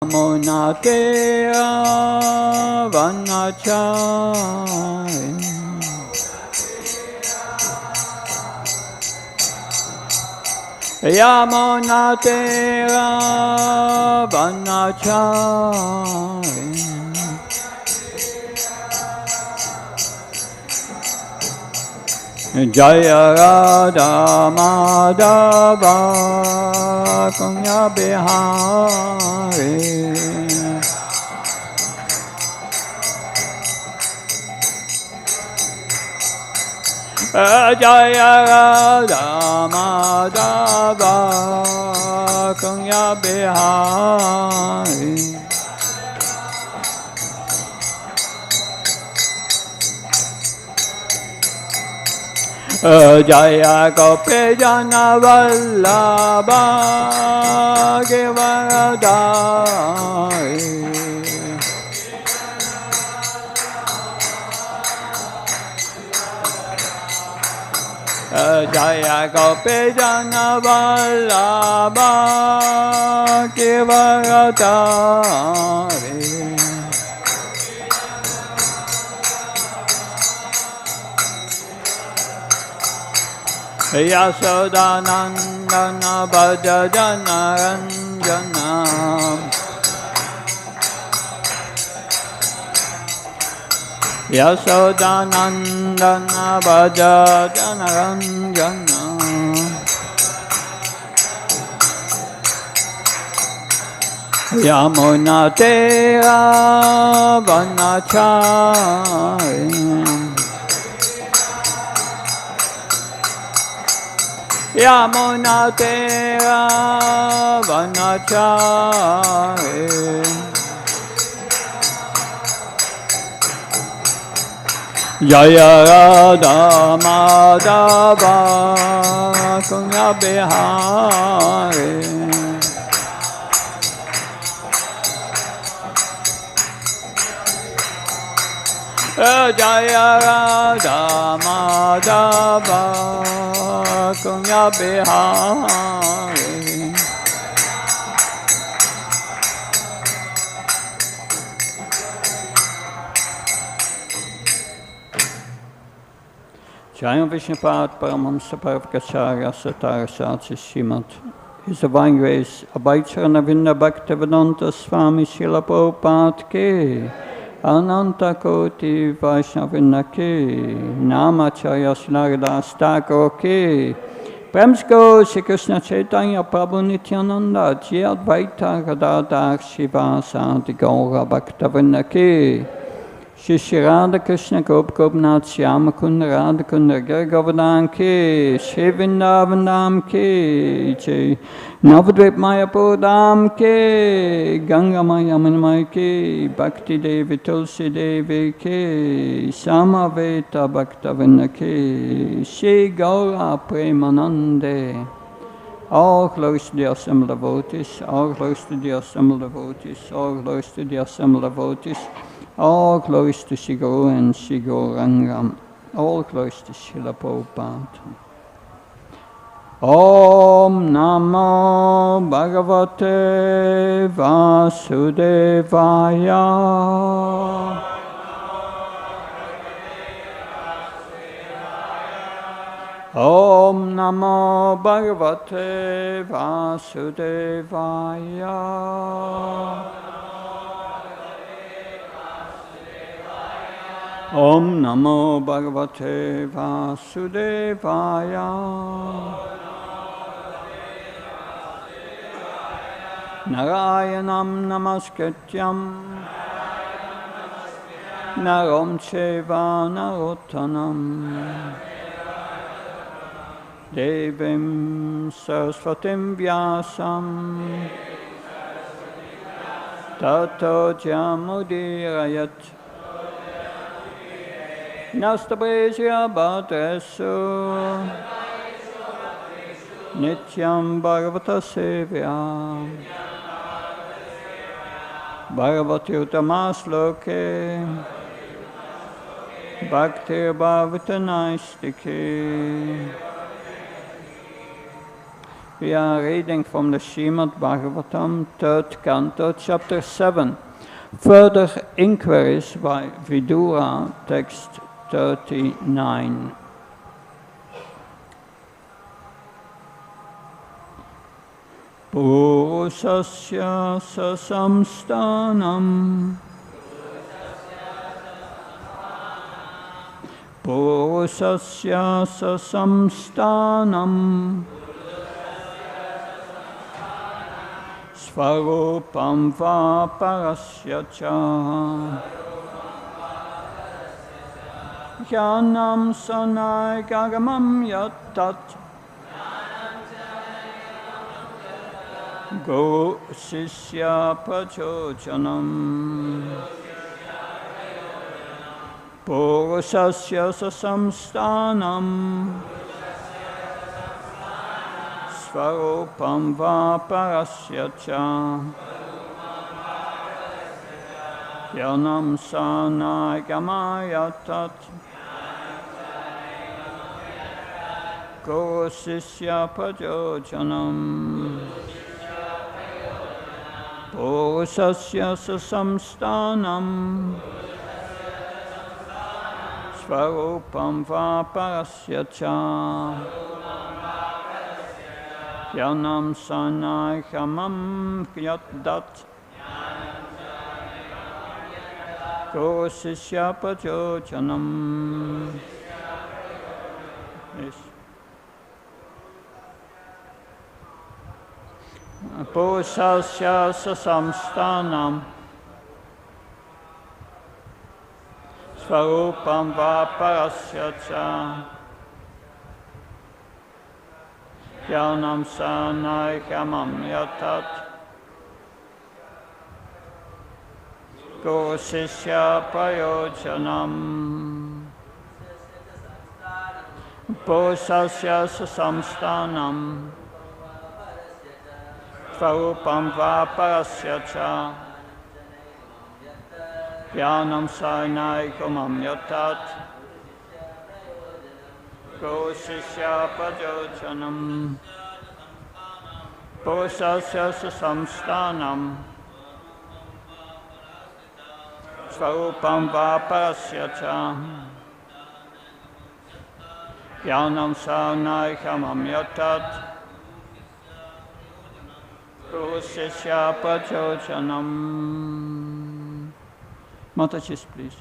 Monatera vanachai Yamonatera vanachai Jaya Radha Madhava Kunya Bihari Jaya Radha Madhava Kunya Bihari Jaya Gopijana Vallabha Givaradhari Jaya Gopijana Vallabha Givaradhari Yasodanandana Bhajana Ranjanam Yasodanandana Bhajana Ranjanam Yamunatera Vanachari Yamunatera vanachari Jaya Radha Madhava Kunya Bihari Jaya Radha Madhava Kunya Bihari Jaya Vishnupad Paramahamsa Parvakacharya Satara Satya Srimad His Divine Grace Abhaicharanavrinda Bhaktivedanta Swami Srila Prabhupada Ki Ananta Koti Vaishnavrinda Ki Namacharya Srila Thakur Ki Prem se Gaura Shri Krishna Chaitanya Prabhu Nityananda Jai Advaita Gadadhar Shivasadi Gaura Bhaktivinoda Ki Shri Shri Radha Krishna Gop Gopnath Shyama Kunda Radha Kunda Gir Govardhan Ki Shri Vrindavan Dham Ki Jai Navadvip Mayapur Dham Ki Ganga Maya Yamunai Ki Bhakti Devi Tulsi Devi Ki Samaveta Bhaktivinoda Ki Shri Gaura Premanande All glories to the assembled devotees, all glories to the assembled devotees, all glories to the assembled devotees. All glories to Shri Guru and Shri Gauranga. All glories to Srila Prabhupada. Om Namo Bhagavate Vasudevaya. Om Namo Bhagavate Vasudevaya. Om Namo Bhagavate Vasudevaya. Narayanam Namaskrityam Naram Cheva Narottanam Devim Saraswatim Vyasam Tato Jamudirayat Nastapresya Bhatresu Nityam Bhagavata Sevya Bhagavati Uttamasloke Bhakti Bhavata Naistike We are reading from the Srimad Bhagavatam, 3rd Canto, Chapter 7. Further inquiries by Vidura, text 39. Puruṣasya saṁsthānaṁ Puruṣasya saṁsthānaṁ svarūpaṁ va parasya ca jñānam sa naigamam yatat guru-śiṣya-prayojanam puruṣasya saṁsthānam svarūpaṁ va parasya ca jñānam sa naigamam yatat guru-śiṣya-prayojanam puruṣasya saṁsthānam svarūpaṁ va parasya ca jñānam sa naigamam yatat guru-śiṣya-prayojanam. Yes. Puruṣasya saṁsthānam svarūpaṁ va parasya ca jñānam sa naigamam yatat guru-śiṣya-prayojanam puruṣasya saṁsthānam svarūpaṁ va parasya ca jñānam sa naigamam yatat guru-śiṣya-prayojanam puruṣasya saṁsthānam svarūpaṁ va parasya ca jñānam sa naigamam yatat guru-śiṣya-prayojanam. Mataji's, please.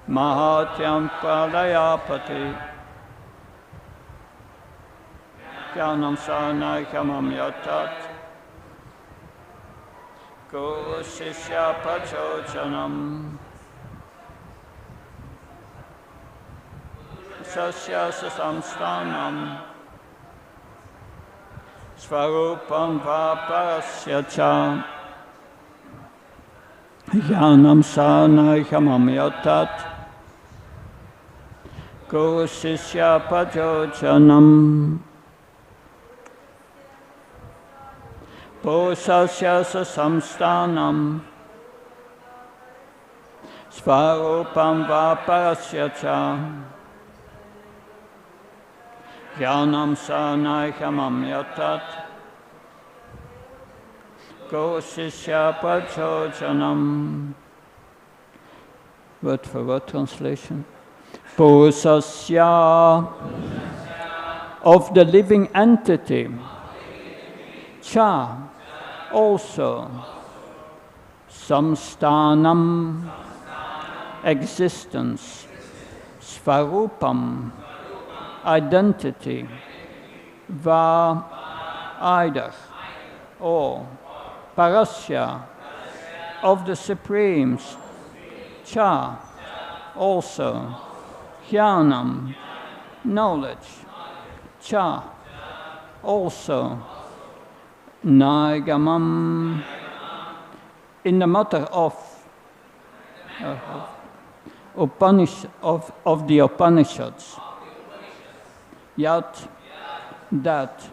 Mahatyam pralayapati jñānam sa naigamam yatat guru-śiṣya-prayojanam puruṣasya saṁsthānam svarūpaṁ va parasya ca jñānam sa naigamam yatat guru-śiṣya-prayojanam puruṣasya saṁsthānam svarūpaṁ va parasya ca jñānam sa naigamam yatat guru-śiṣya-prayojanam. Word for word translation. Puruṣasya of the living entity, cha also, saṁsthānam existence, svarūpam identity, va either, or, parasya of the supremes, cha also, jñānam knowledge, cha also, naigamam in the matter of the Upaniṣads. Yat, that,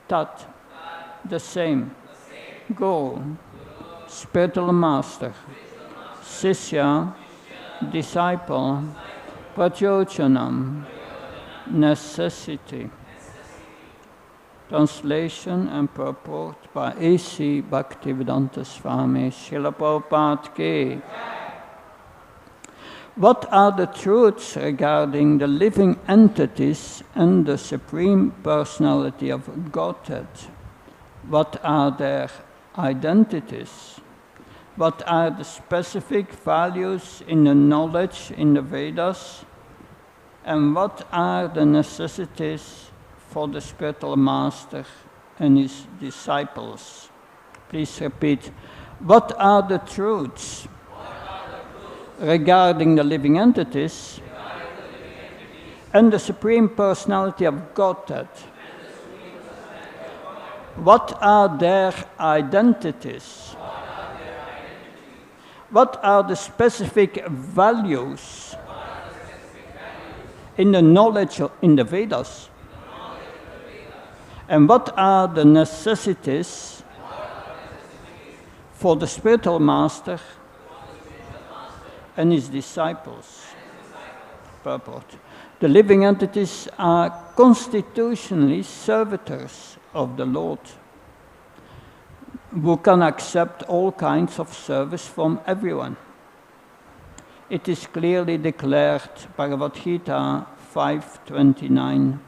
tat, the same, guru, spiritual master, guru-śiṣya, disciple, prayojanam, necessity. Translation and purport by A.C. Bhaktivedanta Swami Srila Prabhupada Ki. What are the truths regarding the living entities and the Supreme Personality of Godhead? What are their identities? What are the specific values in the knowledge in the Vedas? And what are the necessities for the spiritual master and his disciples? Please repeat. What are the truths regarding the living entities and the Supreme Personality of Godhead? What are their identities? What are the specific values in the knowledge in the Vedas? And what are the necessities for the spiritual master and his disciples? Purport. The living entities are constitutionally servitors of the Lord, who can accept all kinds of service from everyone. It is clearly declared, Bhagavad Gita 5:29,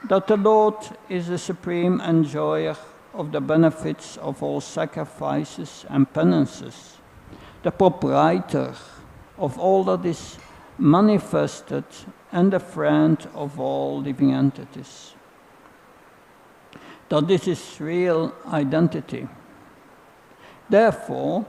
that the Lord is the supreme enjoyer of the benefits of all sacrifices and penances, the proprietor of all that is manifested, and the friend of all living entities. That this is real identity. Therefore,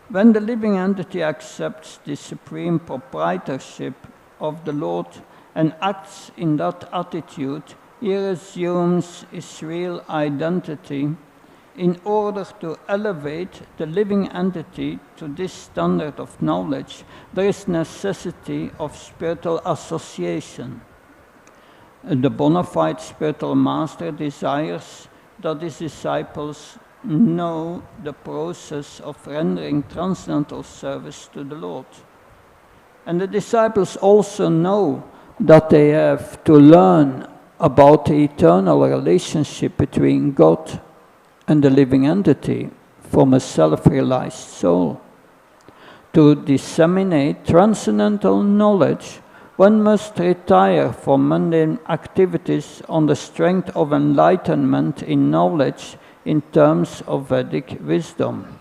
when the living entity accepts the supreme proprietorship of the Lord and acts in that attitude, he assumes his real identity in order to elevate the living entity to this standard of knowledge. There is necessity of spiritual association. The bona fide spiritual master desires that his disciples know the process of rendering transcendental service to the Lord. And the disciples also know that they have to learn about the eternal relationship between God and the living entity from a self-realized soul. To disseminate transcendental knowledge, one must retire from mundane activities on the strength of enlightenment in knowledge in terms of Vedic wisdom.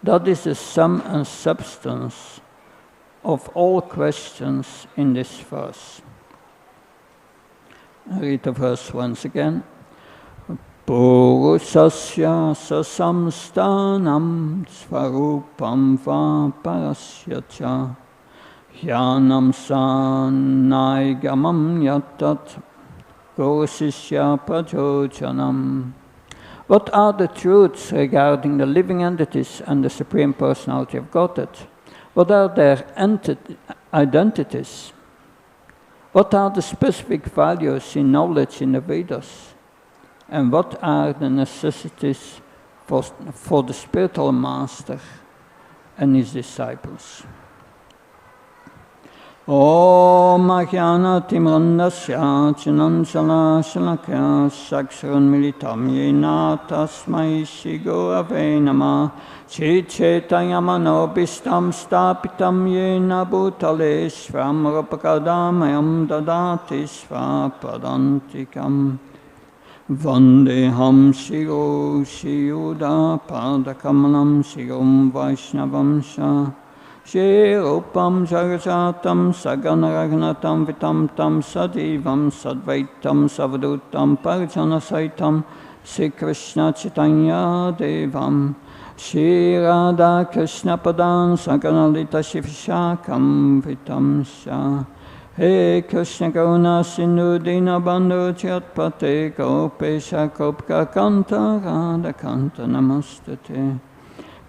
That is the sum and substance of all questions in this verse. I read the verse once again. Puruṣasya saṁsthānaṁ svarūpaṁ va parasya ca jñānam naigamam yatat guru-śiṣya-prayojanam. What are the truths regarding the living entities and the Supreme Personality of Godhead? What are their identities? What are the specific values in knowledge in the Vedas? And what are the necessities for the spiritual master and his disciples? Om Ajnanatimrandasya Chinanjala Shalakya Saksharan Militam Yena Tasmai Shri Gurave Namah Chit Chaitanya-manobhishtam Stapitam Yena Bhutale Svam Rupakadamayam Dadati Svapadantikam Vandeham Shiro Shiyuda Padakamalam Shirom Vaishnavam Sha svarūpaṁ jagajatam saganaragnatam vitam tam sadivam sadvaitam savadutam parjanasaitam Sri Krishna Chaitanya Devam Shri Radha Krishna Padan Saganalita Shivishakam Vitam Sha He Krishna Karuna Sindhu Dinabandhu Jyatpate Gopesha Gopka Kanta Radha Kanta Namastate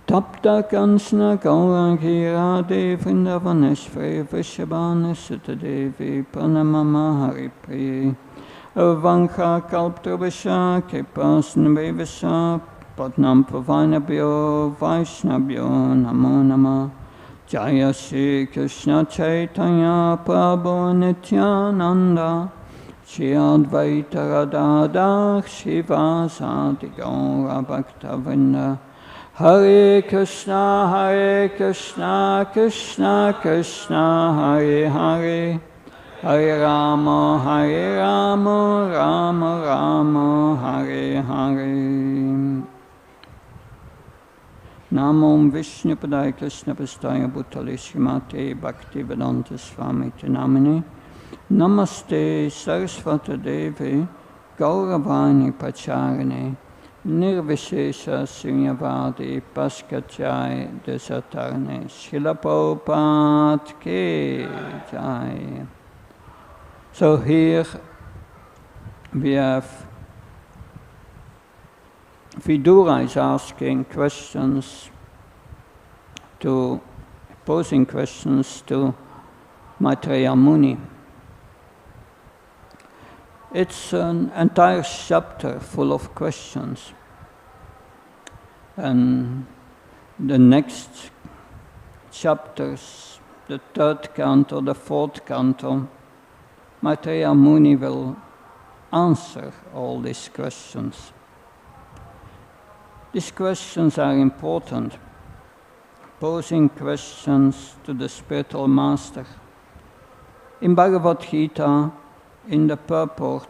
Tapta Kansna Gaurangi Radhe Vrindavaneshvare Vrishabhane Sutadevi Pranamama Haripriye Avanka Kalptrabhasha Kipasnavevasha Patnam Pavanabhyo Vaishnavyo Namo Namah. Jaya Shri Krishna Chaitanya Prabhu Nityananda Shri Advaita Radha Shiva Sati Gaura Bhaktavrinda. Hare Krishna Krishna Krishna Hare Hare, Hare Rama Rama Rama Hare Hare. Namo Vishnu Padaya Krishna Prastaya Bhutale Srimate Bhakti Vedanta Swami Namini. Namaste Saraswata Devi Gauravani Pacharane Nirvishesha Sunyavadi Paskachai Desatarne Srila Prabhupada Ki Jai. So here we have Vidura is asking questions posing questions to Maitreya Muni. It's an entire chapter full of questions. And the next chapters, the third canto, the fourth canto, Maitreya Muni will answer all these questions. These questions are important, posing questions to the spiritual master. In Bhagavad Gita, in the purport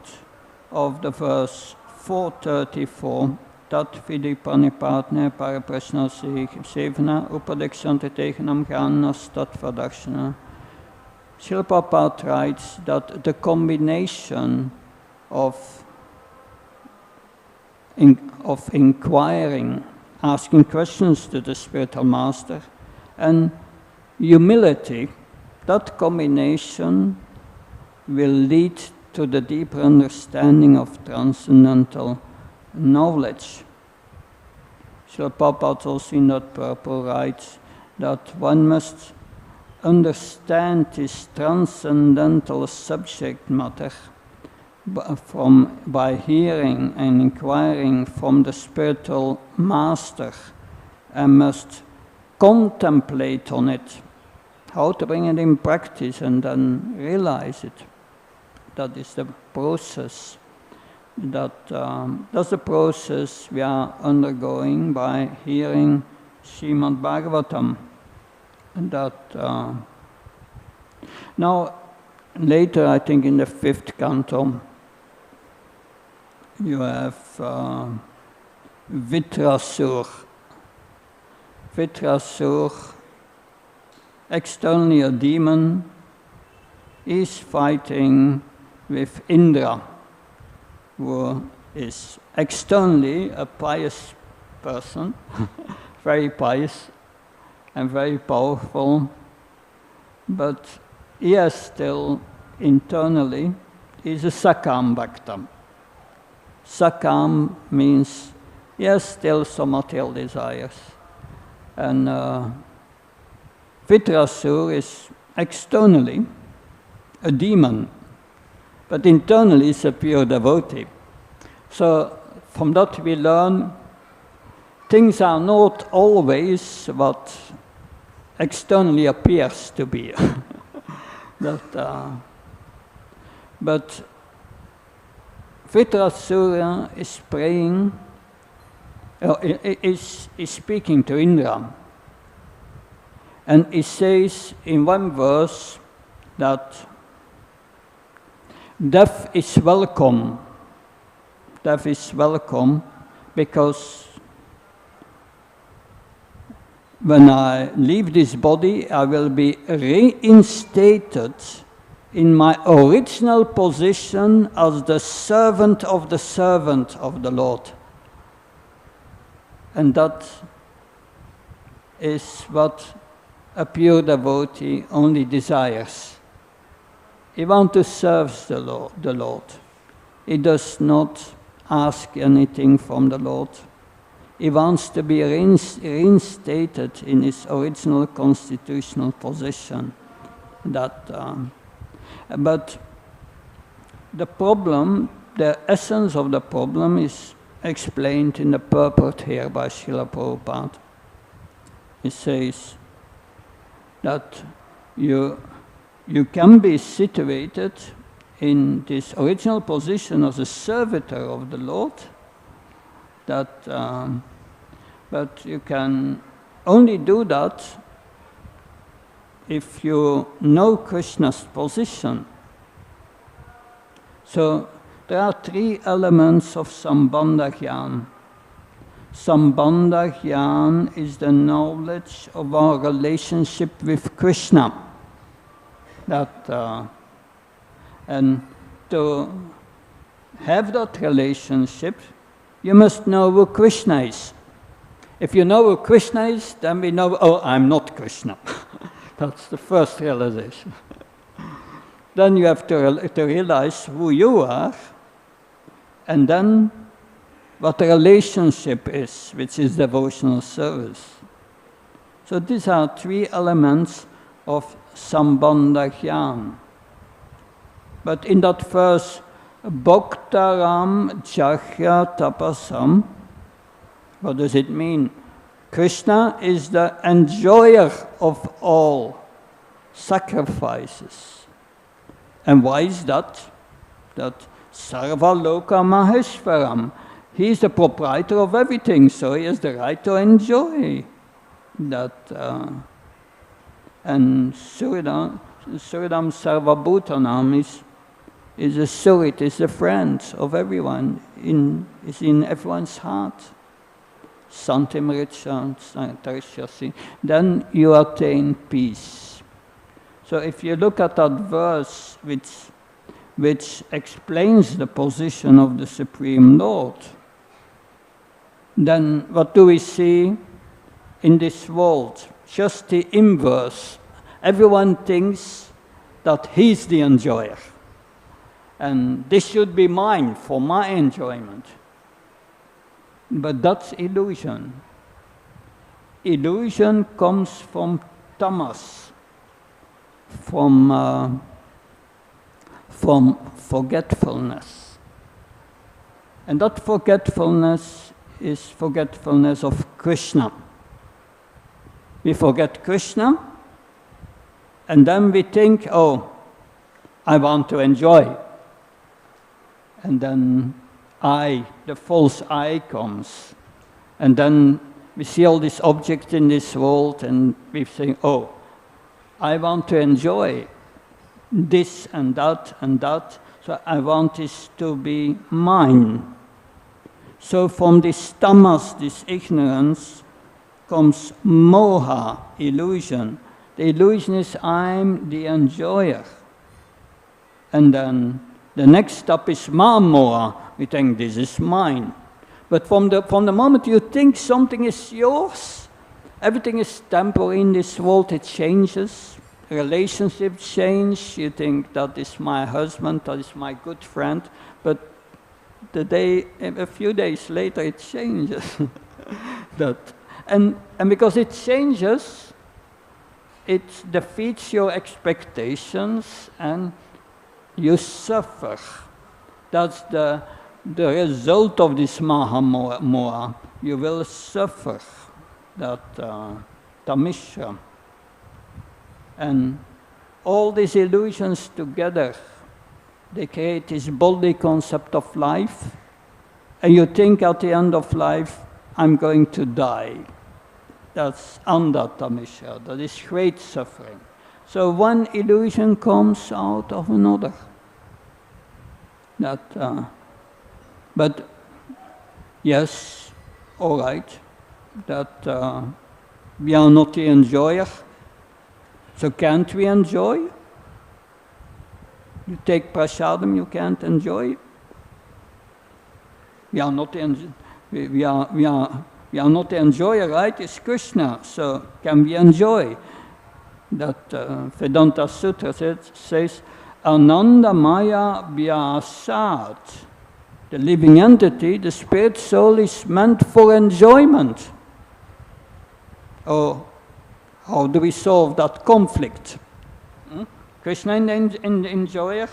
of the verse 434, Tat fide pranipatne paraprashna sevana upadekshante teganam jñānas tat vadakshana. Srila Prabhupada writes that the combination of inquiring, asking questions to the spiritual master, and humility, that combination will lead to the deeper understanding of transcendental knowledge. Srila Prabhupada also in that purport writes that one must understand this transcendental subject matter by hearing and inquiring from the spiritual master, and must contemplate on it, how to bring it in practice and then realize it. That is the process. That's the process we are undergoing by hearing Srimad Bhagavatam. Now, later, I think in the fifth canto, you have Vitrasur. Vitrasur, externally a demon, is fighting with Indra, who is externally a pious person, very pious and very powerful, but he has still internally is a Sakam Bhaktam. Sakam means he has still some material desires. And Vitrasur is externally a demon, but internally is a pure devotee. So from that we learn things are not always what externally appears to be. But Vitrasura is praying, is speaking to Indra. And he says in one verse that death is welcome. Death is welcome because when I leave this body, I will be reinstated in my original position as the servant of the Lord. And that is what a pure devotee only desires. He wants to serve the Lord. He does not ask anything from the Lord. He wants to be reinstated in his original constitutional position. But the problem, the essence of the problem is explained in the purport here by Srila Prabhupada. He says that you can be situated in this original position as a servitor of the Lord, but you can only do that if you know Krishna's position. So there are three elements of Sambandha Jnana. Sambandha Jnana is the knowledge of our relationship with Krishna. And to have that relationship, you must know who Krishna is. If you know who Krishna is, then we know, oh, I'm not Krishna. That's the first realization. Then you have to realize who you are, and then what the relationship is, which is devotional service. So these are three elements of Sambandha Jnana. But in that verse, Bhoktaram Jahya Tapasam, what does it mean? Krishna is the enjoyer of all sacrifices. And why is that? That Sarva Loka Maheshwaram. He is the proprietor of everything, so he has the right to enjoy that. And Suridam Sarvabhutanam is a surit, is a friend of everyone, is in everyone's heart. Santim Richa, then you attain peace. So if you look at that verse which explains the position of the Supreme Lord, then what do we see in this world? Just the inverse. Everyone thinks that he's the enjoyer. And this should be mine for my enjoyment. But that's illusion. Illusion comes from tamas, from forgetfulness. And that forgetfulness is forgetfulness of Krishna. We forget Krishna, and then we think, oh, I want to enjoy. And then the false I comes. And then we see all these objects in this world, and we think, oh, I want to enjoy this and that and that, so I want this to be mine. So from this tamas, this ignorance, comes moha, illusion. The illusion is I'm the enjoyer. And then the next step is ma-moha. We think this is mine. But from the moment you think something is yours, everything is temporary in this world, it changes. Relationships change. You think that is my husband, that is my good friend, but a few days later it changes. And because it changes, it defeats your expectations and you suffer. That's the result of this maha-moha. You will suffer that tamishra. And all these illusions together, they create this bodily concept of life. And you think at the end of life, I'm going to die. That's anda-tamishra. That is great suffering. So one illusion comes out of another. But yes, all right, that we are not the enjoyer. So can't we enjoy? You take prasadam, you can't enjoy. We are not the enjoyer, right? It's Krishna. So can we enjoy? That Vedanta Sutra says, Ananda Maya Vyasat. The living entity, the spirit soul, is meant for enjoyment. Oh, how do we solve that conflict? Krishna in the enjoyer,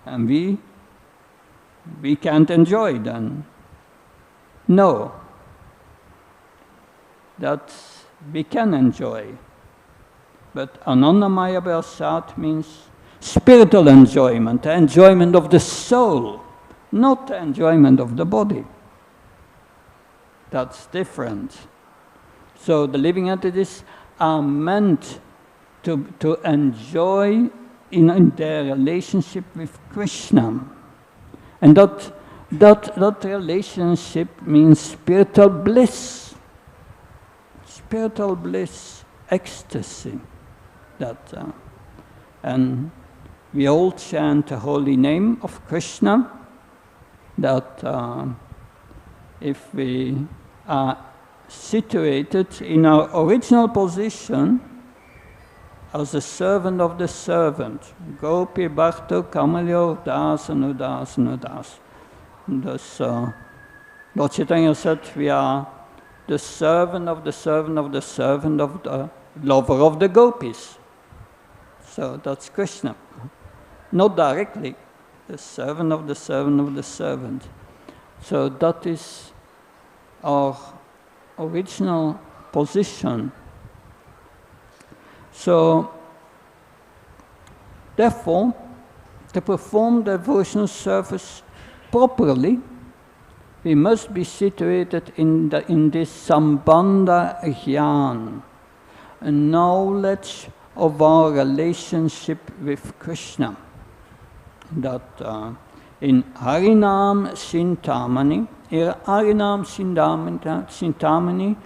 and we can't enjoy then. No, that we can enjoy. But Anandamaya Prasad means spiritual enjoyment, the enjoyment of the soul, not the enjoyment of the body. That's different. So the living entities are meant to enjoy in their relationship with Krishna. And that relationship means spiritual bliss, ecstasy. And we all chant the holy name of Krishna, that if we are situated in our original position as a servant of the servant, Gopi Bhakta Kamalyor Das Anudas Anudas. Thus, Lord Chaitanya said we are the servant of the servant of the servant of the lover of the gopis. So that's Krishna. Not directly, the servant of the servant of the servant. So that is our original position. So, therefore, to perform devotional service properly, we must be situated in this sambandha jnana, a knowledge of our relationship with Krishna. That in Harinam Chintamani, Harinam Chintamani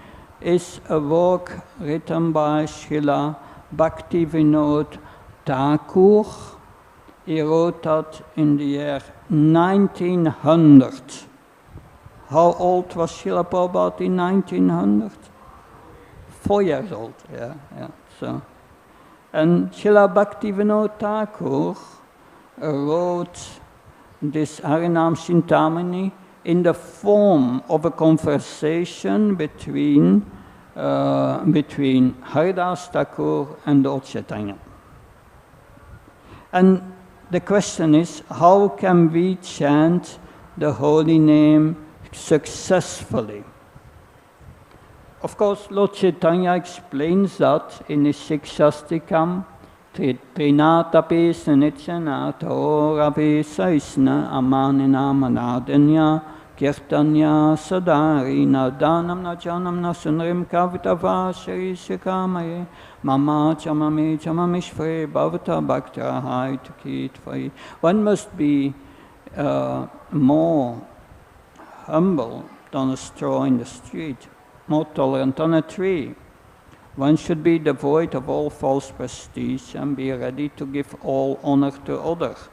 is a work written by Srila Bhakti Vinod Thakur. He wrote that in the year 1900. How old was Srila Prabhupada in 1900? 4 years old, yeah. So, and Srila Bhakti Vinod Thakur wrote this Harinam Chintamani in the form of a conversation between Haridas Thakur and Lord Chaitanya. And the question is, how can we chant the holy name successfully? Of course, Lord Chaitanya explains that in his Sikshastikam, Trinatapi Sanityanata Oravi Saisna Amanina Manadanya Kirtanya Sadarina Danam Najanam Nasunrim Kavitava Shirishikamaye Mama Chamami Chamamishfre Bhavata Bhakta Haitukitfai. One must be more humble than a straw in the street, more tolerant than a tree. One should be devoid of all false prestige and be ready to give all honor to others.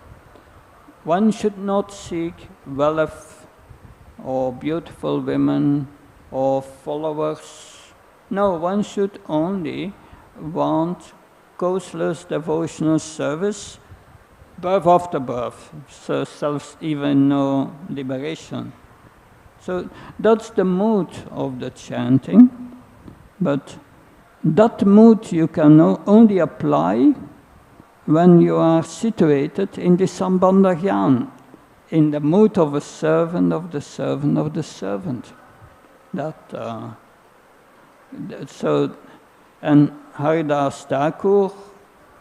One should not seek wealth or beautiful women or followers. No, one should only want causeless devotional service, birth after birth, so self even no liberation. So that's the mood of the chanting, but that mood you can only apply when you are situated in the sambandha jnana, in the mood of a servant of the servant of the servant. And Haridas Thakur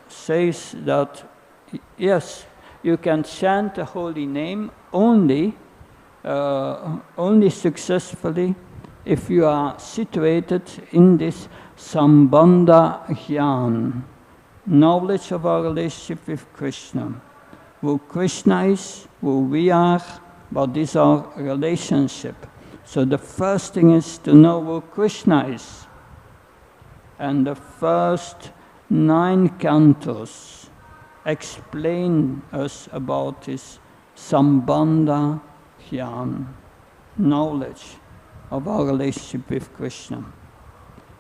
says that, yes, you can chant the holy name only successfully if you are situated in this sambandha jnana, knowledge of our relationship with Krishna. Who Krishna is, who we are, what is our relationship. So the first thing is to know who Krishna is. And the first 9 cantos explain us about this sambandha jnana, knowledge of our relationship with Krishna.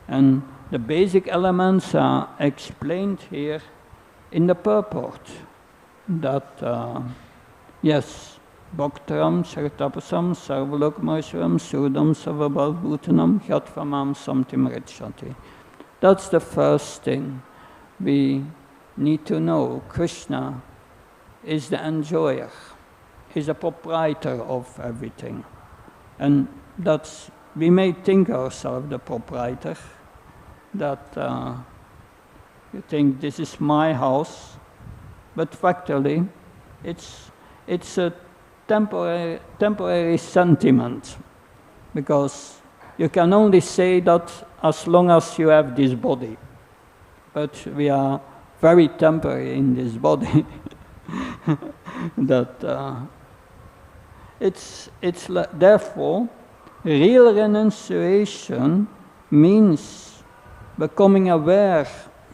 And the basic elements are explained here in the purport. That, yes, Bhaktaram Sartapasam Sarvalokmashwaram Sudam Savabalbhutanam Hyattvamam Samtim Richati. That's the first thing we need to know. Krishna is the enjoyer. He's a proprietor of everything. And we may think ourselves the proprietor, that you think this is my house, but factually it's a temporary sentiment, because you can only say that as long as you have this body, but we are very temporary in this body. That therefore, real renunciation means becoming aware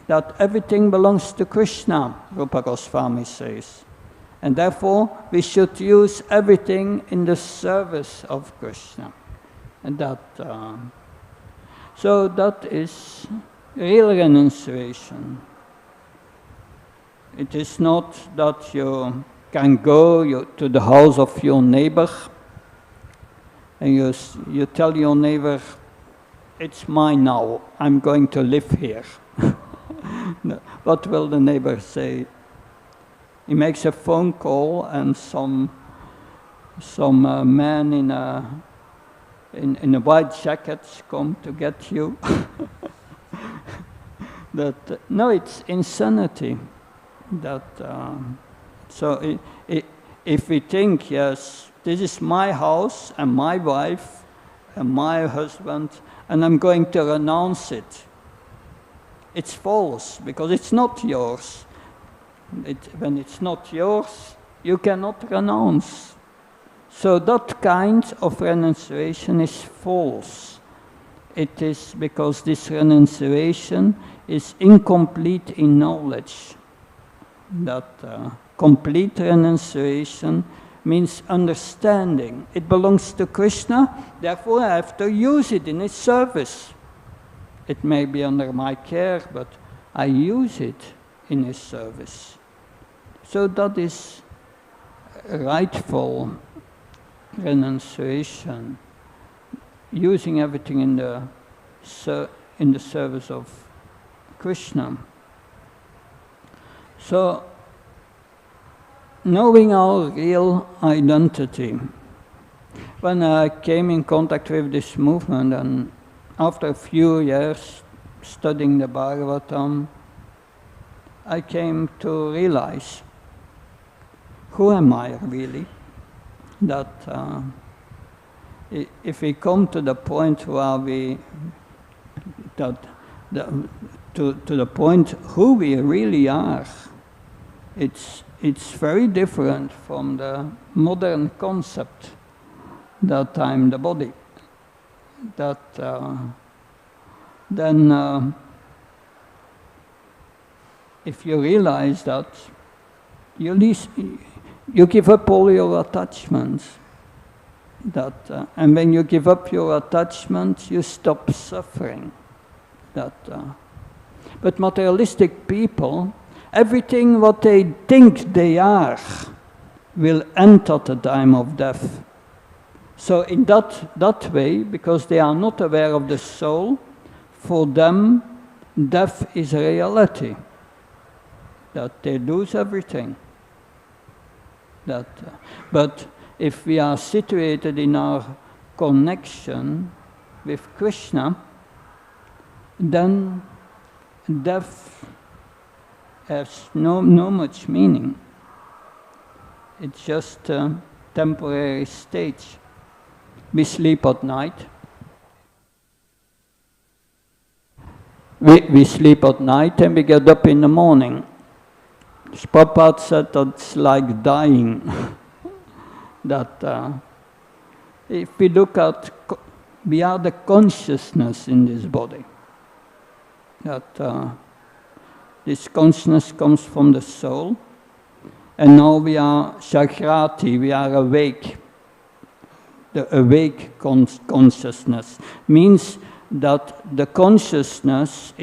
that everything belongs to Krishna, Rupa Goswami says. And therefore, we should use everything in the service of Krishna. And so that is real renunciation. It is not that you can go to the house of your neighbor and you tell your neighbor, it's mine now, I'm going to live here. No. What will the neighbor say? He makes a phone call and some man in a white jacket come to get you. No, it's insanity. So if we think, yes, this is my house and my wife and my husband, and I'm going to renounce it, it's false, because it's not yours. When it's not yours, you cannot renounce. So that kind of renunciation is false. It is because this renunciation is incomplete in knowledge. That complete renunciation means understanding. It belongs to Krishna, therefore I have to use it in his service. It may be under my care, but I use it in his service. So that is rightful renunciation, using everything in the service of Krishna. So, knowing our real identity. When I came in contact with this movement, and after a few years studying the Bhagavatam, I came to realize, who am I really? That if we come to the point where to the point who we really are, it's very different from the modern concept that I'm the body. That then if you realize that, you give up all your attachments. And when you give up your attachment, you stop suffering. But materialistic people, everything what they think they are will end at the time of death. So in that way, because they are not aware of the soul, for them death is a reality. That they lose everything. But if we are situated in our connection with Krishna, then death has no much meaning. It's just a temporary stage. We sleep at night. We sleep at night and we get up in the morning. Prabhupada said that's like dying. If we look at, we are the consciousness in this body. This consciousness comes from the soul, and now we are Jagrati, we are awake. The awake consciousness means that the consciousness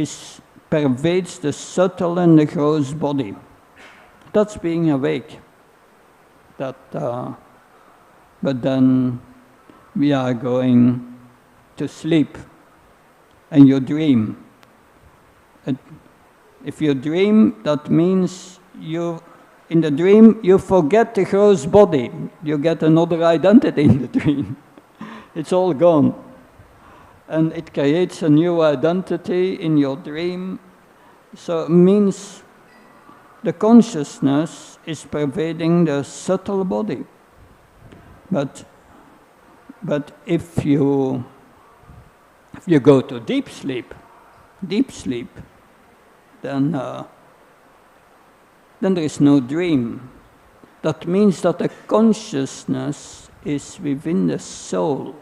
pervades the subtle and the gross body. That's being awake. But then we are going to sleep, and you dream. If you dream, that means in the dream you forget the gross body. You get another identity in the dream. It's all gone. And it creates a new identity in your dream. So it means the consciousness is pervading the subtle body. But if you go to deep sleep, then there is no dream. That means that the consciousness is within the soul,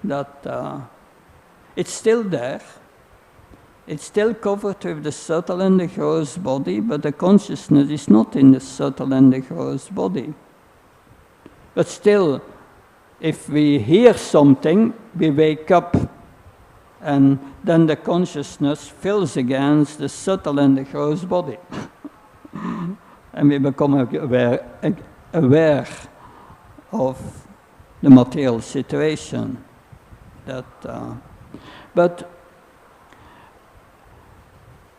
that it's still there. It's still covered with the subtle and the gross body, but the consciousness is not in the subtle and the gross body. But still, if we hear something, we wake up, and then the consciousness fills against the subtle and the gross body. And we become aware of the material situation. But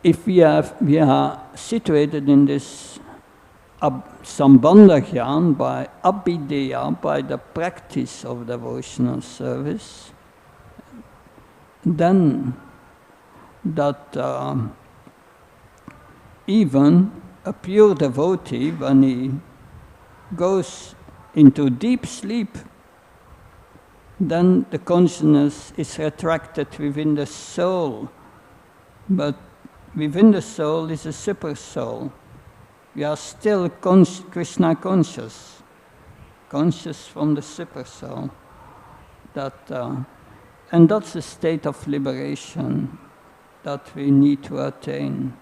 if we are situated in this saṁsthānaṁ by abhideya, by the practice of devotional service, then that even a pure devotee, when he goes into deep sleep, then the consciousness is retracted within the soul. But within the soul is a super soul. We are still Krishna conscious from the super soul. And that's a state of liberation that we need to attain.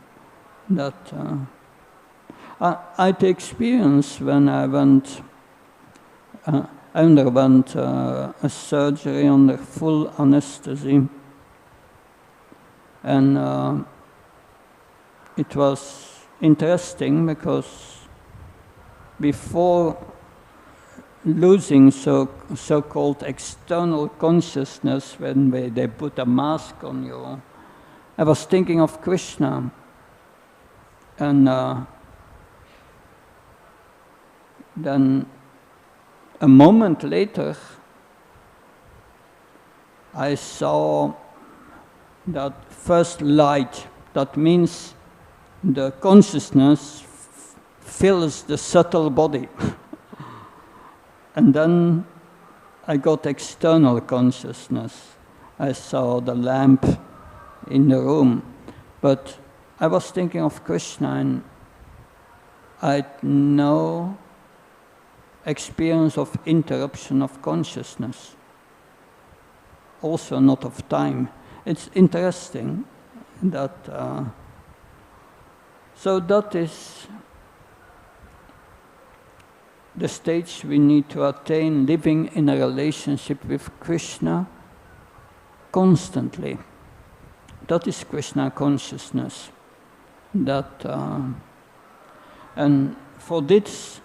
I had experience when I underwent a surgery under full anesthesia, and it was interesting because before losing so-called external consciousness, when they put a mask on you, I was thinking of Krishna, and then a moment later I saw that first light. That means the consciousness fills the subtle body. And then I got external consciousness. I saw the lamp in the room. But I was thinking of Krishna, and I had no experience of interruption of consciousness. Also not of time. It's interesting that... so that is the stage we need to attain, living in a relationship with Krishna constantly. That is Krishna consciousness. And for this,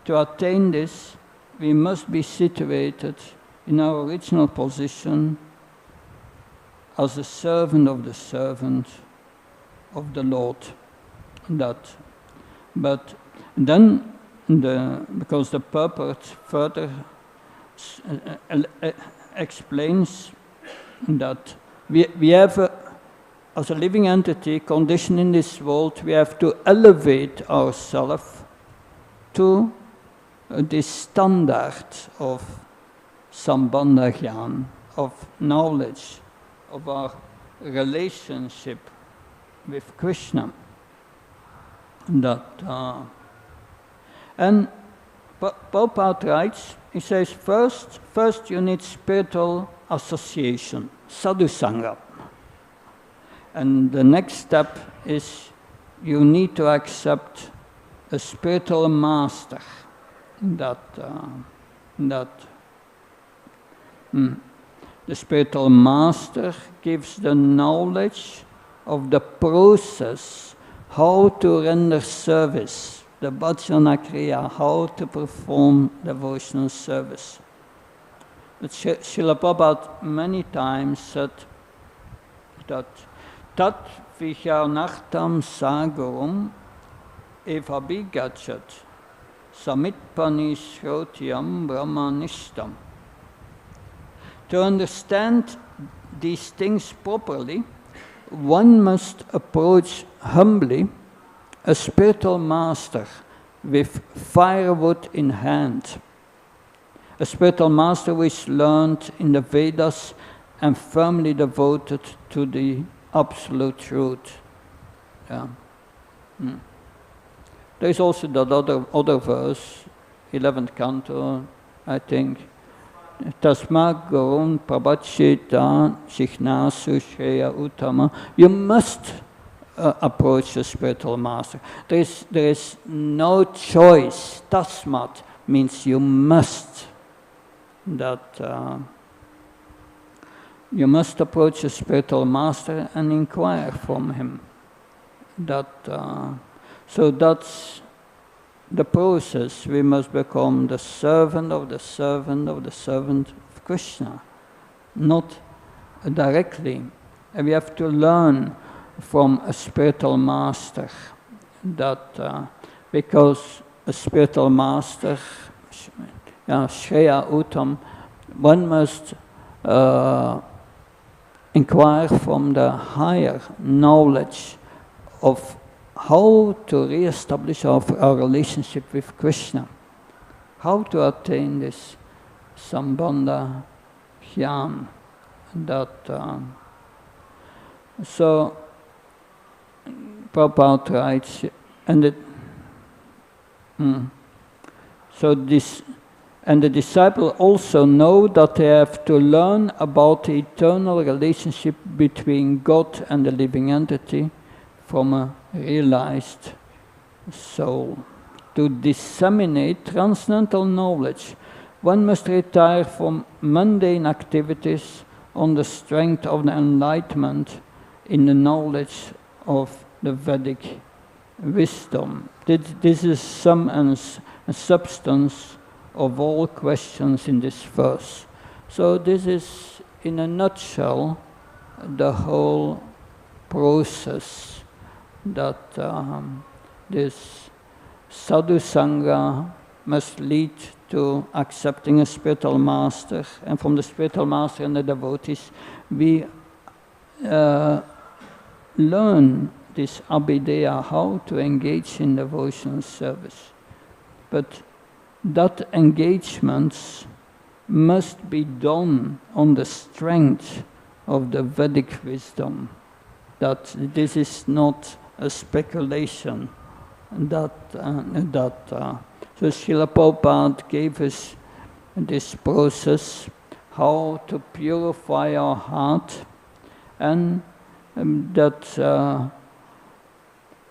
to attain this, we must be situated in our original position as a servant of the Lord. But then, because the purport further explains that we have, as a living entity conditioned in this world, we have to elevate ourselves to this standard of sambandha jnāna, of knowledge, of our relationship with Krishna. And Prabhupada writes, he says, first you need spiritual association, sadhu sangha. And the next step is you need to accept a spiritual master the spiritual master gives the knowledge of the process, how to render service, the bhajana kriya, how to perform devotional service. But Srila Prabhupada many times said that tat vicharnartam sagurum evabhigachat samitpani shrotyam brahmanishtam. To understand these things properly, one must approach humbly a spiritual master with firewood in hand. A spiritual master who is learned in the Vedas and firmly devoted to the absolute truth. Yeah. There is also that other verse, 11th canto, I think. Tasma gurun prabhachita shiknasu shreya uttama. You must approach the spiritual master. There is no choice. Tasmat means you must. That you must approach a spiritual master and inquire from him. So that's the process. We must become the servant of the servant of the servant of Krishna. Not directly. We have to learn from a spiritual master. Because a spiritual master, Shreya Uttam, one must inquire from the higher knowledge of how to re-establish our relationship with Krishna, how to attain this sambandha jnānam. So Prabhupada writes, and the disciple also know that they have to learn about the eternal relationship between God and the living entity from a realized soul. To disseminate transcendental knowledge, one must retire from mundane activities on the strength of the enlightenment in the knowledge of the Vedic wisdom. This is sum and substance of all questions in this verse. So this is, in a nutshell, the whole process that this sadhu sangha must lead to accepting a spiritual master, and from the spiritual master and the devotees, we learn this abhideya, how to engage in devotional service. But that engagement must be done on the strength of the Vedic wisdom. That this is not a speculation. So Srila Prabhupada gave us this process, how to purify our heart, and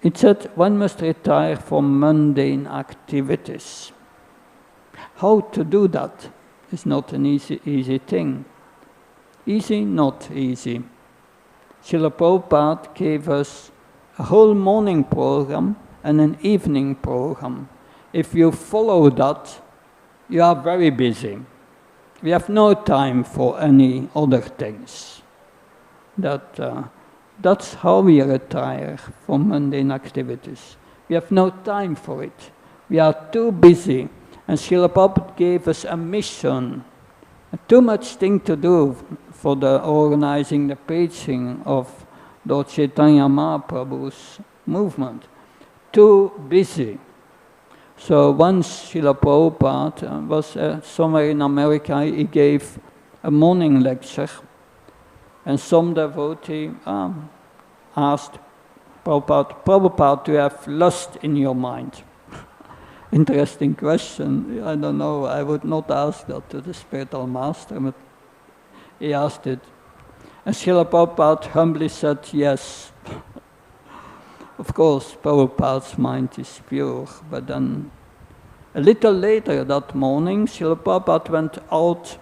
it said one must retire from mundane activities. How to do that is not an easy thing. Easy, not easy. Srila Prabhupada gave us a whole morning program and an evening program. If you follow that, you are very busy. We have no time for any other things. That's how we retire from mundane activities. We have no time for it. We are too busy. And Srila Prabhupada gave us a mission, too much thing to do for the organizing the preaching of Lord Chaitanya Mahaprabhu's movement. Too busy. So once Srila Prabhupada was somewhere in America, he gave a morning lecture, and some devotee asked Prabhupada, do you have lust in your mind? Interesting question. I don't know, I would not ask that to the spiritual master, but he asked it. And Srila Prabhupada humbly said, yes. Of course, Prabhupada's mind is pure, but then a little later that morning, Srila Prabhupada went out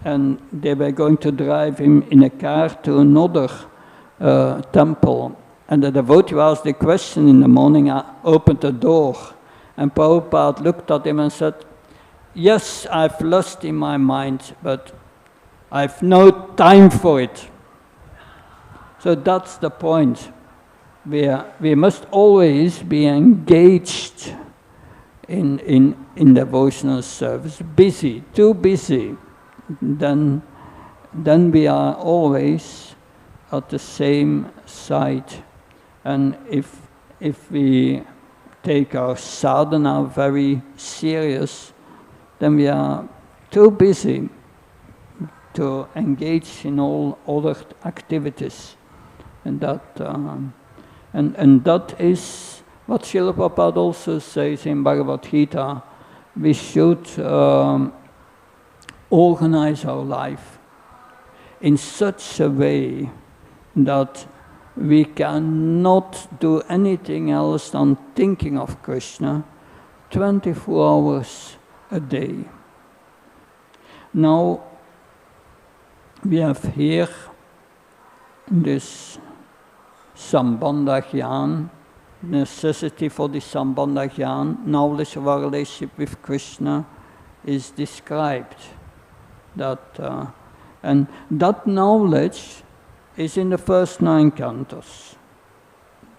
and they were going to drive him in a car to another temple. And the devotee asked the question in the morning, I opened the door, and Prabhupada looked at him and said, yes, I've lust in my mind, but I've no time for it. So that's the point. We must always be engaged in devotional service, busy, too busy, then we are always at the same side. And if we take our sadhana very serious, then we are too busy to engage in all other activities. And that is what Srila Prabhupada also says in Bhagavad Gita. We should organize our life in such a way that we cannot do anything else than thinking of Krishna 24 hours a day. Now, we have here this Sambandha Jnana, necessity for the Sambandha Jnana, knowledge of our relationship with Krishna is described. And that knowledge is in the first 9 cantos.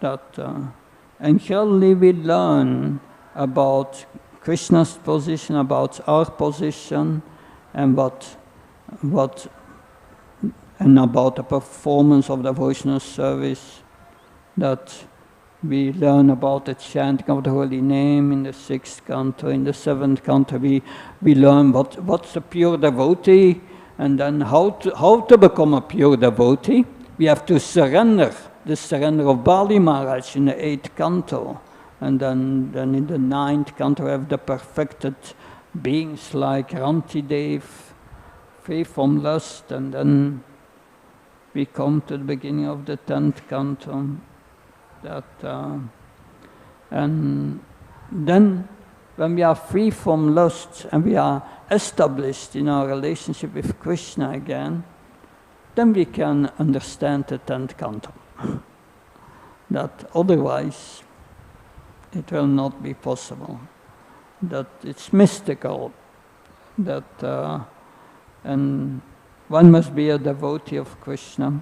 And gradually we learn about Krishna's position, about our position, and and about the performance of devotional service. That we learn about the chanting of the holy name in the 6th canto. In the 7th canto, we learn what's a pure devotee, and then how to become a pure devotee. We have to surrender, the surrender of Bali Maharaj in the 8th canto. And then in the 9th canto, we have the perfected beings like Rantidev, free from lust, and then we come to the beginning of the 10th canto. And then when we are free from lust and we are established in our relationship with Krishna again, then we can understand the 10th canto. That otherwise it will not be possible. That it's mystical. And one must be a devotee of Krishna,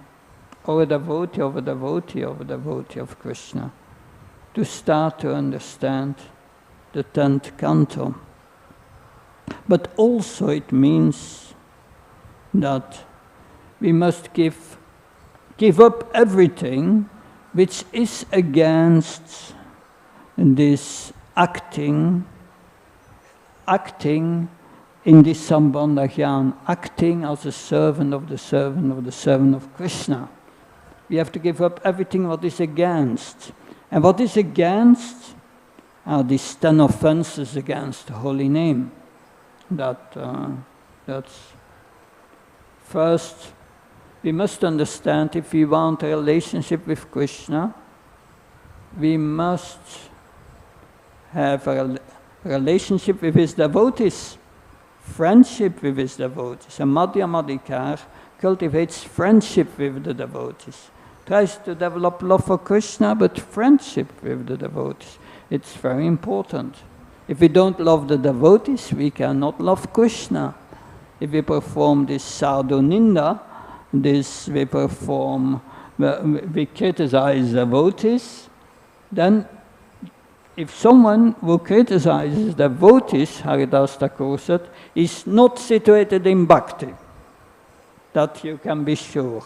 or a devotee of a devotee of a devotee of Krishna, to start to understand the 10th canto. But also it means that we must give up everything which is against this acting in this Sambandha Jnana, acting as a servant of the servant of the servant of Krishna. We have to give up everything what is against. And what is against are these 10 offenses against the holy name. That's first, we must understand if we want a relationship with Krishna, we must have a relationship with his devotees, friendship with his devotees. And Madhyamadikar cultivates friendship with the devotees. Tries to develop love for Krishna, but friendship with the devotees. It's very important. If we don't love the devotees, we cannot love Krishna. If we perform this sadhu ninda, we criticize devotees, then if someone who criticizes devotees, Haridas Thakur said, is not situated in bhakti, that you can be sure.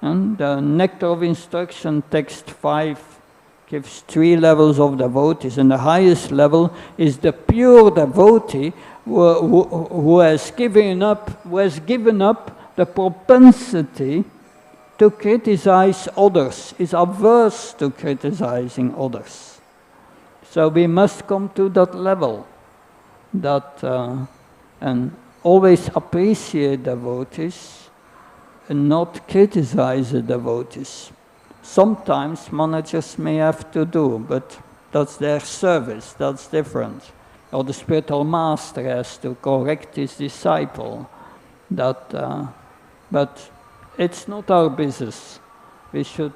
And the Nectar of Instruction, text 5, gives 3 levels of devotees, and the highest level is the pure devotee who has given up the propensity to criticize others, is averse to criticizing others. So we must come to that level, and always appreciate devotees and not criticize the devotees. Sometimes managers may have to do, but that's their service, that's different. Or the spiritual master has to correct his disciple. But it's not our business. We should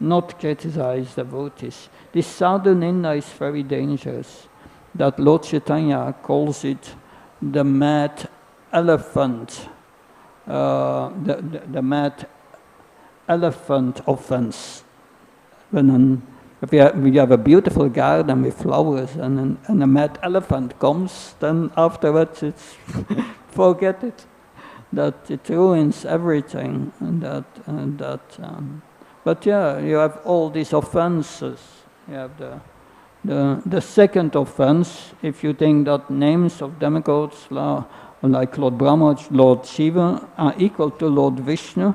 not criticize devotees. This sadhu ninda is very dangerous. That Lord Chaitanya calls it the mad elephant, the mad elephant offense. When If you have a beautiful garden with flowers and a mad elephant comes, then afterwards it's forget it. That it ruins everything. But yeah, you have all these offenses. You have the second offense, if you think that names of demigods like Lord Brahma, Lord Shiva are equal to Lord Vishnu,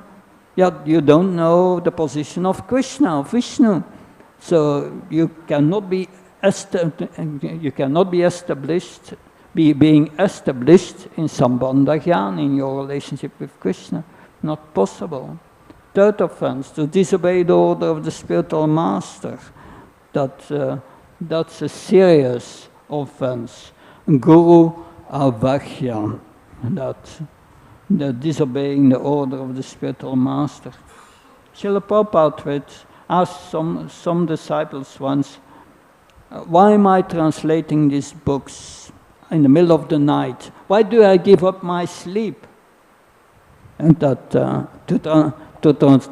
yet you don't know the position of Krishna, of Vishnu. So you cannot be established, being established in Sambandha Jnana, in your relationship with Krishna. Not possible. Third offense, to disobey the order of the spiritual master. That's a serious offense. Guru-śiṣya-prayojanam, the disobeying the order of the spiritual master. Srila Prabhupada asked some disciples once, why am I translating these books in the middle of the night? Why do I give up my sleep? And that to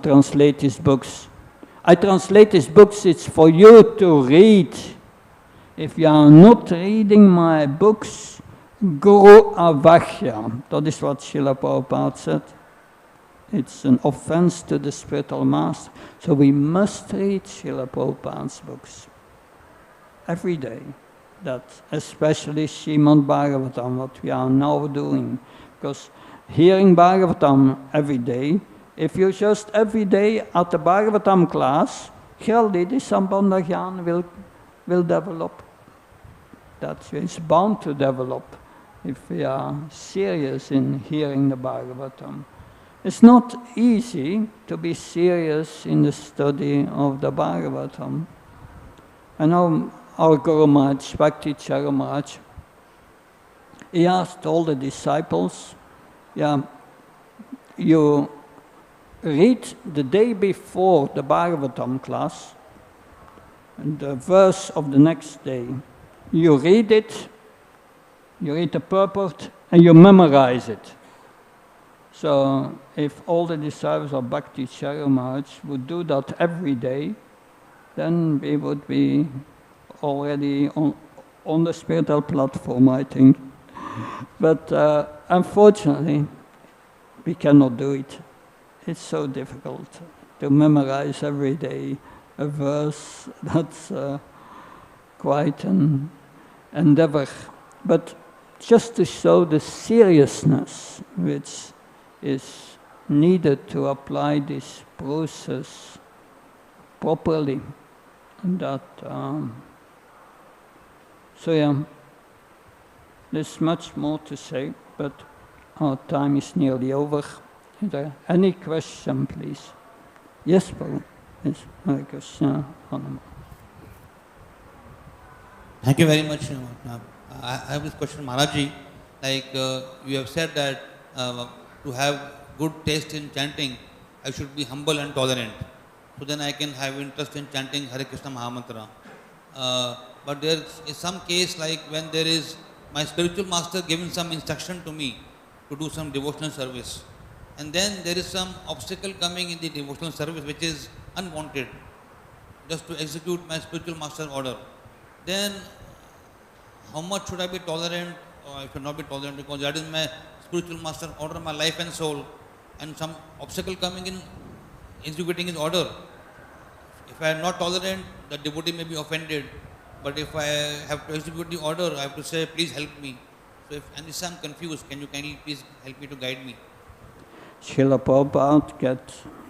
translate these books. I translate these books, it's for you to read. If you are not reading my books, guru-śiṣya-prayojanam. That is what Srila Prabhupada said. It's an offense to the spiritual master. So we must read Srila Prabhupada's books every day. That especially Srimad Bhagavatam, what we are now doing. Because hearing Bhagavatam every day, if you just every day at the Bhagavatam class, Geldi, the Sambandha Jnana will develop. That is bound to develop if we are serious in hearing the Bhagavatam. It's not easy to be serious in the study of the Bhagavatam. I know our Guru Maharaj, Bhakti Maharaj, he asked all the disciples, you read the day before the Bhagavatam class, and the verse of the next day. You read it, you read the purport, and you memorize it. So if all the disciples of Bhakti Maharaj would do that every day, then we would be already on the spiritual platform, I think. But unfortunately, we cannot do it. It's so difficult to memorize every day a verse. That's quite an endeavor. But just to show the seriousness which is needed to apply this process properly. And that, so yeah, there's much more to say, but our time is nearly over. Is there any question, please? Yes, Prabhu. Yes, Hare Krishna. Thank you very much. I have this question, Maharaj. Like you have said that to have good taste in chanting, I should be humble and tolerant. So then I can have interest in chanting Hare Krishna Mahamantra. But there is some case like when there is my spiritual master giving some instruction to me to do some devotional service. And then there is some obstacle coming in the devotional service which is unwanted, just to execute my spiritual master's order. Then how much should I be tolerant, or I should not be tolerant, because that is my spiritual master's order, my life and soul, and some obstacle coming in executing his order. If I am not tolerant, the devotee may be offended, but if I have to execute the order, I have to say, please help me. So if and this I am confused, can you kindly please help me to guide me? Srila Prabhupada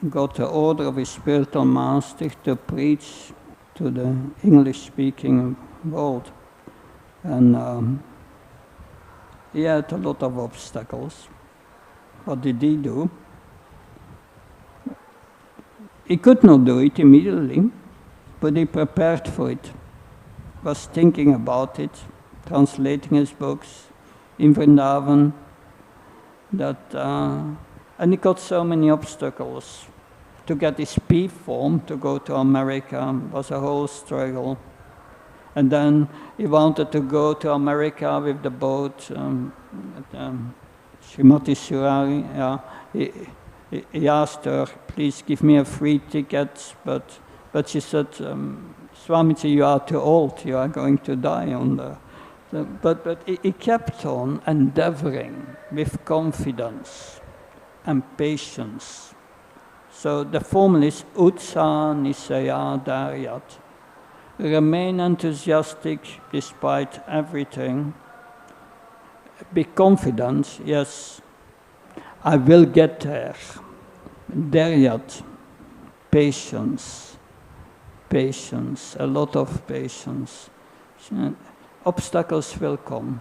got the order of his spiritual master to preach to the English-speaking world. And he had a lot of obstacles. What did he do? He could not do it immediately, but he prepared for it. Was thinking about it, translating his books in Vrindavan, and he got so many obstacles. To get his P form to go to America was a whole struggle. And then he wanted to go to America with the boat, Srimati Surari. He asked her, please give me a free ticket, but she said, Swamiji, you are too old, you are going to die on the... But he kept on endeavoring with confidence and patience. So the formula is utsa nisaya daryat. Remain enthusiastic despite everything. Be confident, yes, I will get there. Daryat, patience, patience, a lot of patience. Obstacles will come.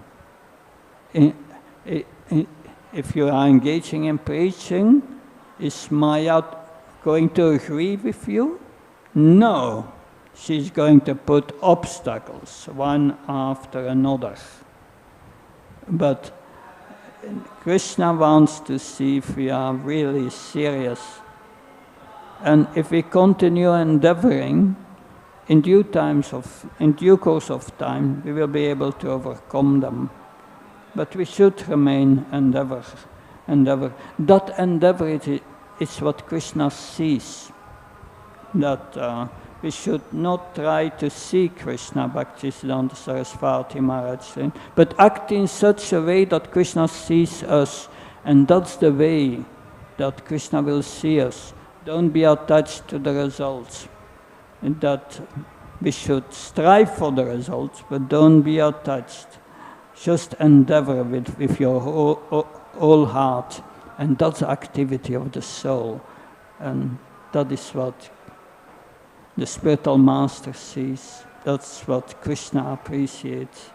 If you are engaging in preaching, is Maya going to agree with you? No. She's going to put obstacles, one after another. But Krishna wants to see if we are really serious. And if we continue endeavoring, in due course of time, we will be able to overcome them. But we should remain endeavor. That endeavor is what Krishna sees. That we should not try to see Krishna, Bhaktisiddhanta Saraswati Maharaj saying, but act in such a way that Krishna sees us, and that's the way that Krishna will see us. Don't be attached to the results. That we should strive for the results, but don't be attached. Just endeavor with your whole heart, and that's the activity of the soul. And that is what the spiritual master sees. That's what Krishna appreciates.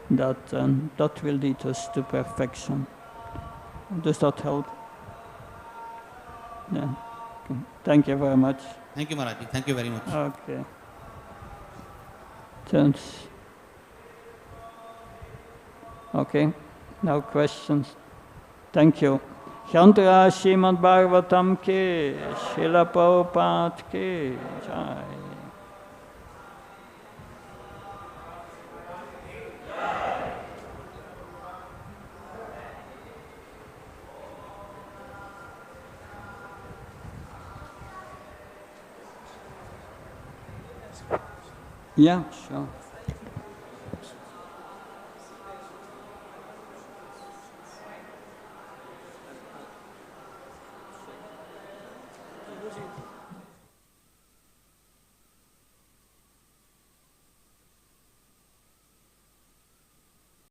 That will lead us to perfection. Does that help? Yeah. Okay. Thank you very much. Thank you, Maharaj. Thank you very much. Okay. Thanks. Okay. Now questions. Thank you. Shantra Srimad Bhagavatam ke, Srila Prabhupada ke, Jai. Yeah, sure.